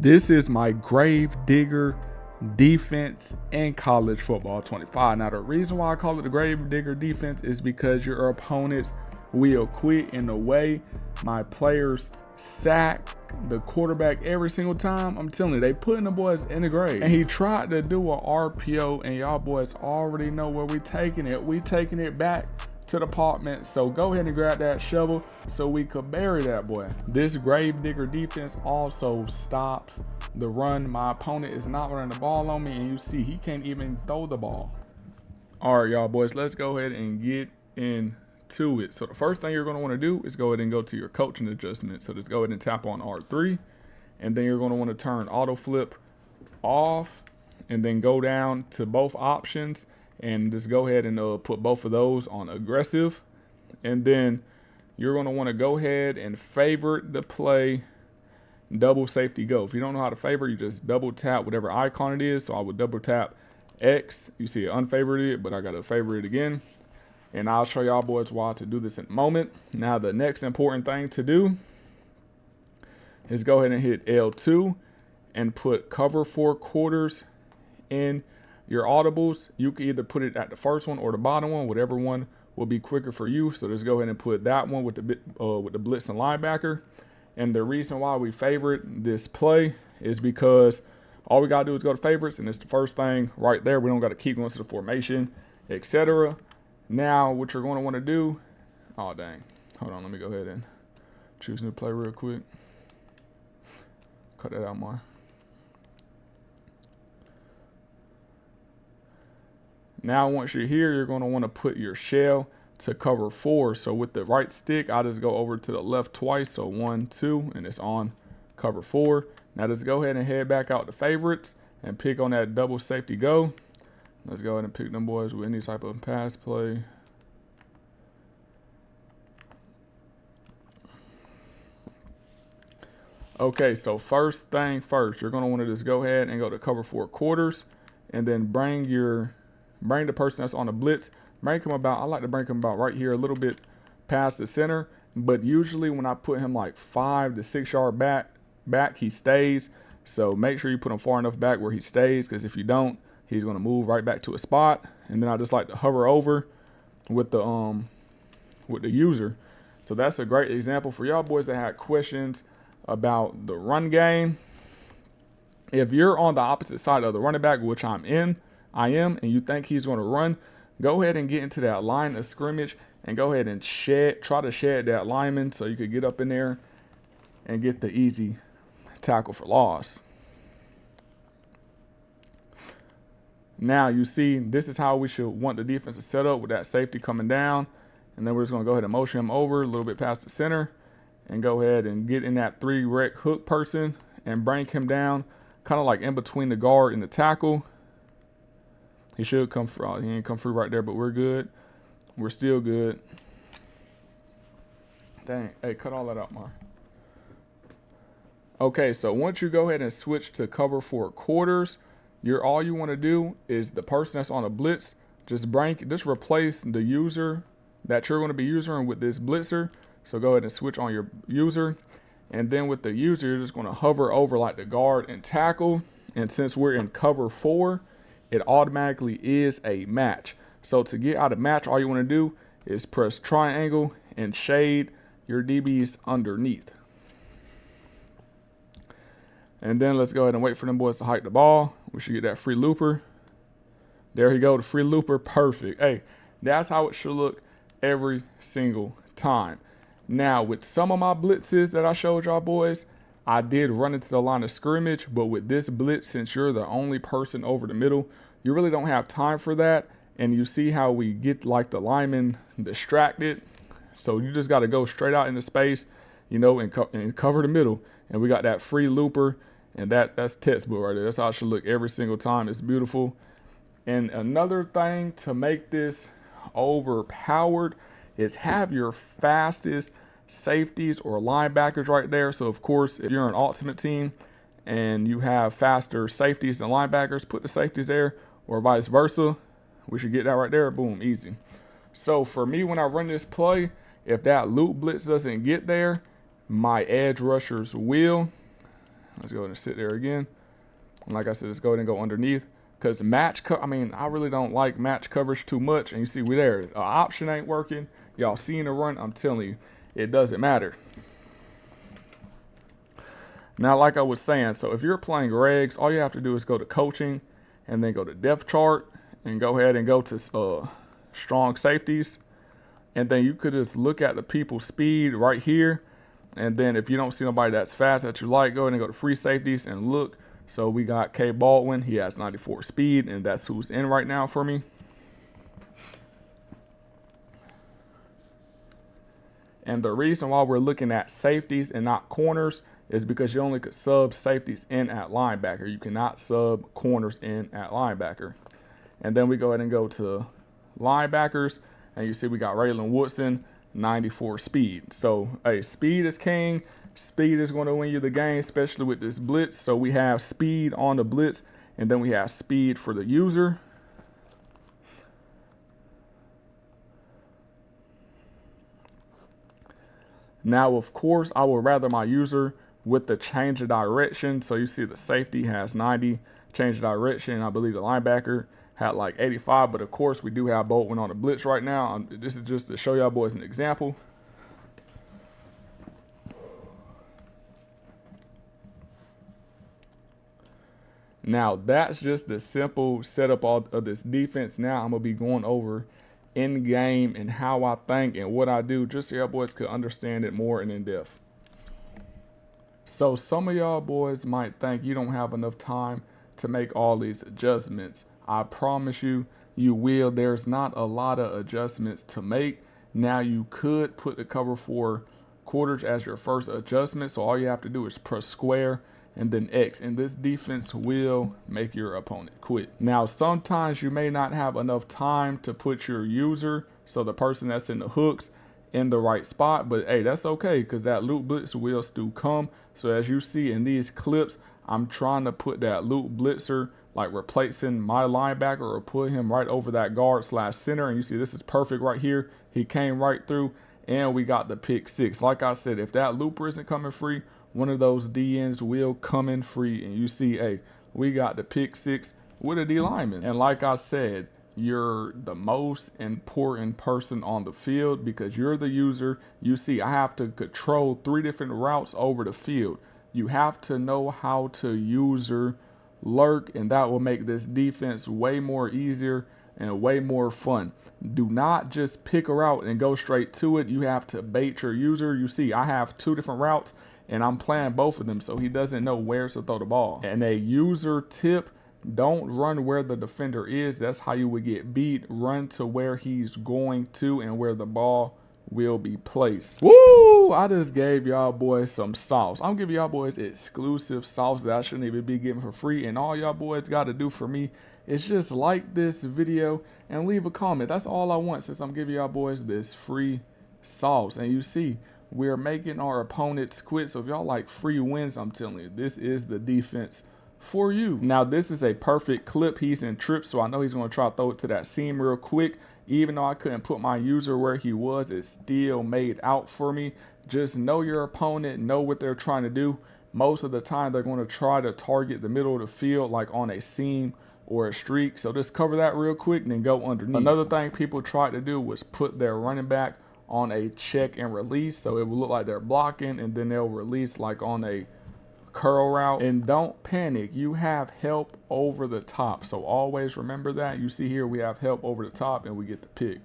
This is my grave digger defense in college football 25. Now, the reason why I call it the grave digger defense is because your opponents will quit in the way my players sack the quarterback every single time. I'm telling you, they putting the boys in the grave. And he tried to do a RPO, and y'all boys already know where we taking it. We taking it back to the apartment. So go ahead and grab that shovel so we could bury that boy. This grave digger defense also stops the run. My opponent is not running the ball on me, and you see he can't even throw the ball. All right, y'all boys, let's go ahead and get into it. So the first thing you're going to want to do is go ahead and go to your coaching adjustment. So just go ahead and tap on R3, and then you're going to want to turn auto flip off, and then go down to both options and just go ahead and put both of those on aggressive. And then you're going to want to go ahead and favorite the play double safety go. If you don't know how to favorite, you just double tap whatever icon it is. So I would double tap X. You see it unfavorited, but I got to favorite it again. And I'll show y'all boys why to do this in a moment. Now the next important thing to do is go ahead and hit L2 and put cover 4 quarters in your audibles. You can either put it at the first one or the bottom one, whatever one will be quicker for you. So just go ahead and put that one with the blitz and linebacker. And the reason why we favorite this play is because all we gotta do is go to favorites, and it's the first thing right there. We don't gotta keep going to the formation, etc. Now what you're gonna want to do, oh dang, hold on, let me go ahead and choose new play real quick. Cut that out more. Now, once you're here, you're going to want to put your shell to cover 4. So with the right stick, I just go over to the left twice. So 1, 2, and it's on cover 4. Now just go ahead and head back out to favorites and pick on that double safety go. Let's go ahead and pick them boys with any type of pass play. Okay, so first thing first, you're going to want to just go ahead and go to cover 4 quarters, and then bring the person that's on the blitz, I like to bring him about right here, a little bit past the center. But usually when I put him like 5 to 6 yard back, he stays. So make sure you put him far enough back where he stays, because if you don't, he's going to move right back to a spot. And then I just like to hover over with the user. So that's a great example for y'all boys that had questions about the run game. If you're on the opposite side of the running back, which I am, and you think he's going to run, go ahead and get into that line of scrimmage and go ahead and try to shed that lineman so you could get up in there and get the easy tackle for loss. Now you see, this is how we should want the defense to set up with that safety coming down. And then we're just going to go ahead and motion him over a little bit past the center and go ahead and get in that 3 rec hook person and bring him down kind of like in between the guard and the tackle. He should come through. He ain't come through right there, but we're good. We're still good. Dang. Hey, cut all that out, Mar. Okay, so once you go ahead and switch to cover 4 quarters, all you want to do is the person that's on a blitz, just replace the user that you're going to be using with this blitzer. So go ahead and switch on your user. And then with the user, you're just going to hover over like the guard and tackle. And since we're in cover 4, it automatically is a match. So to get out of match, all you want to do is press triangle and shade your DBs underneath. And then let's go ahead and wait for them boys to hike the ball. We should get that free looper. There you go, the free looper, perfect. Hey, that's how it should look every single time. Now, with some of my blitzes that I showed y'all boys, I did run into the line of scrimmage, but with this blitz, since you're the only person over the middle, you really don't have time for that. And you see how we get like the lineman distracted. So you just got to go straight out into space, and cover the middle. And we got that free looper, and that's textbook right there. That's how it should look every single time. It's beautiful. And another thing to make this overpowered is have your fastest safeties or linebackers right there. So of course, if you're an ultimate team and you have faster safeties than linebackers, put the safeties there, or vice versa. We should get that right there. Boom, easy. So for me, when I run this play, if that loop blitz doesn't get there, my edge rushers will. Let's go ahead and sit there again. And like I said, let's go ahead and go underneath. Because I really don't like match coverage too much. And you see, we there. The option ain't working. Y'all seeing the run? I'm telling you, it doesn't matter. Now, like I was saying, so if you're playing regs, all you have to do is go to coaching and then go to depth chart and go ahead and go to strong safeties. And then you could just look at the people's speed right here. And then if you don't see nobody that's fast that you like, go ahead and go to free safeties and look. So we got K Baldwin. He has 94 speed, and that's who's in right now for me. And the reason why we're looking at safeties and not corners is because you only could sub safeties in at linebacker. You cannot sub corners in at linebacker. And then we go ahead and go to linebackers, and you see we got Raylan Woodson, 94 speed. So, hey, speed is king. Speed is going to win you the game, especially with this blitz. So we have speed on the blitz, and then we have speed for the user. Now, of course, I would rather my user with the change of direction. So you see the safety has 90, change of direction. I believe the linebacker had like 85, but of course we do have Baldwin on the blitz right now. This is just to show y'all boys an example. Now, that's just the simple setup of this defense. Now, I'm going to be going over in game and how I think and what I do, just so y'all boys could understand it more and in depth. So, some of y'all boys might think you don't have enough time to make all these adjustments. I promise you, you will. There's not a lot of adjustments to make. Now, you could put the cover 4 quarters as your first adjustment. So, all you have to do is press square and then X, and this defense will make your opponent quit. Now, sometimes you may not have enough time to put your user, so the person that's in the hooks, in the right spot, but hey, that's okay, because that loop blitz will still come. So as you see in these clips, I'm trying to put that loop blitzer, like replacing my linebacker or put him right over that guard / center, and you see this is perfect right here. He came right through, and we got the pick 6. Like I said, if that looper isn't coming free, one of those DNs will come in free, and you see, hey, we got the pick 6 with a D lineman. And like I said, you're the most important person on the field because you're the user. You see, I have to control 3 different routes over the field. You have to know how to user lurk, and that will make this defense way more easier and way more fun. Do not just pick a route and go straight to it. You have to bait your user. You see, I have 2 different routes, and I'm playing both of them, so he doesn't know where to throw the ball. And a user tip, don't run where the defender is. That's how you would get beat. Run to where he's going to and where the ball will be placed. Woo! I just gave y'all boys some sauce. I'm giving y'all boys exclusive sauce that I shouldn't even be giving for free. And all y'all boys got to do for me is just like this video and leave a comment. That's all I want, since I'm giving y'all boys this free sauce. And you see, we're making our opponents quit. So if y'all like free wins, I'm telling you, this is the defense for you. Now, this is a perfect clip. He's in trips, so I know he's going to try to throw it to that seam real quick. Even though I couldn't put my user where he was, it still made out for me. Just know your opponent, know what they're trying to do. Most of the time, they're going to try to target the middle of the field, like on a seam or a streak. So just cover that real quick and then go underneath. Another thing people tried to do was put their running back on a check and release, so it will look like they're blocking, and then they'll release like on a curl route. And don't panic, you have help over the top, so always remember that. You see here we have help over the top and we get the pick.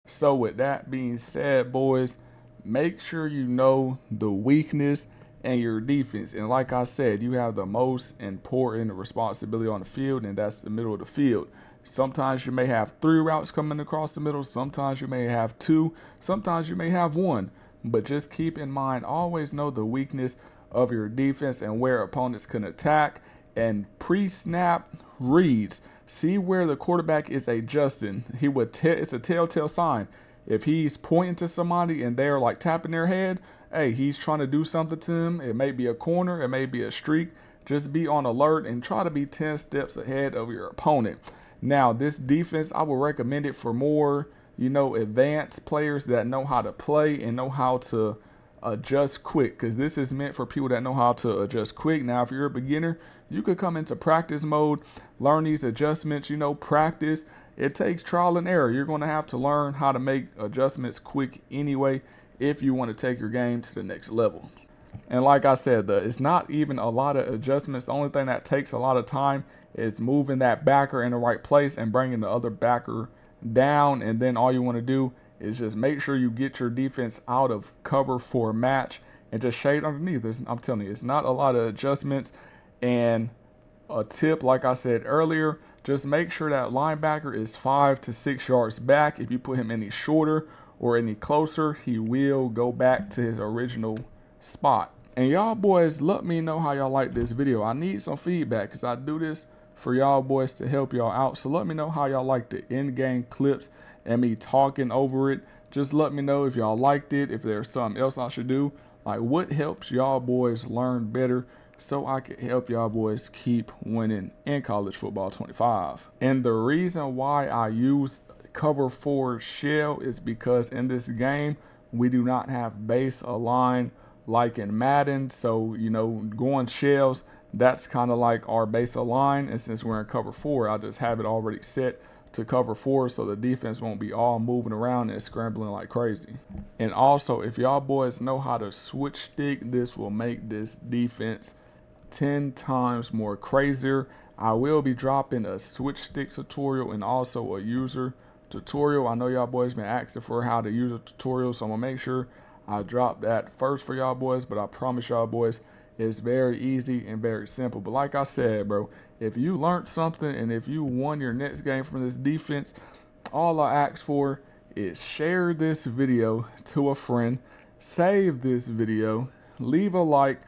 So with that being said, boys, make sure you know the weakness and your defense. And like I said, you have the most important responsibility on the field, and that's the middle of the field. Sometimes you may have 3 routes coming across the middle. Sometimes you may have 2. Sometimes you may have 1. But just keep in mind, always know the weakness of your defense and where opponents can attack. And pre-snap reads, see where the quarterback is adjusting. It's a telltale sign. If he's pointing to somebody and they're like tapping their head, hey, he's trying to do something to him. It may be a corner, it may be a streak. Just be on alert and try to be 10 steps ahead of your opponent. Now, this defense, I would recommend it for more, advanced players that know how to play and know how to adjust quick, because this is meant for people that know how to adjust quick. Now, if you're a beginner, you could come into practice mode, learn these adjustments, practice. It takes trial and error. You're going to have to learn how to make adjustments quick anyway if you want to take your game to the next level. And like I said, it's not even a lot of adjustments. The only thing that takes a lot of time is moving that backer in the right place and bringing the other backer down. And then all you want to do is just make sure you get your defense out of cover for a match and just shade underneath. I'm telling you, it's not a lot of adjustments. And a tip, like I said earlier, just make sure that linebacker is 5 to 6 yards back. If you put him any shorter or any closer, he will go back to his original spot. And y'all boys, let me know how y'all like this video. I need some feedback, because I do this for y'all boys to help y'all out. So let me know how y'all like the in-game clips and me talking over it. Just let me know if y'all liked it, if there's something else I should do. Like, what helps y'all boys learn better, so I can help y'all boys keep winning in college football 25. And the reason why I use cover 4 shell is because in this game, we do not have base align like in Madden. So, going shells, that's kind of like our base align. And since we're in cover 4, I just have it already set to cover 4, so the defense won't be all moving around and scrambling like crazy. And also, if y'all boys know how to switch stick, this will make this defense 10 times more crazier. I will be dropping a switch stick tutorial and also a user tutorial. I know y'all boys been asking for how to use a tutorial, so I'm gonna make sure I drop that first for y'all boys. But I promise y'all boys, it's very easy and very simple. But like I said, bro, if you learned something and if you won your next game from this defense, all I ask for is share this video to a friend, save this video, leave a like.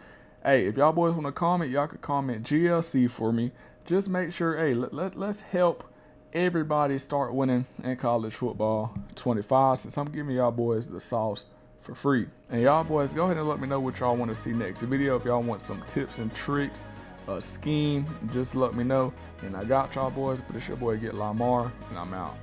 Hey, if y'all boys want to comment, y'all can comment GLC for me. Just make sure, hey, let's help everybody start winning in college football 25, since I'm giving y'all boys the sauce for free. And y'all boys, go ahead and let me know what y'all want to see next video. If y'all want some tips and tricks, a scheme, just let me know. And I got y'all boys, but it's your boy GetLiveMar, and I'm out.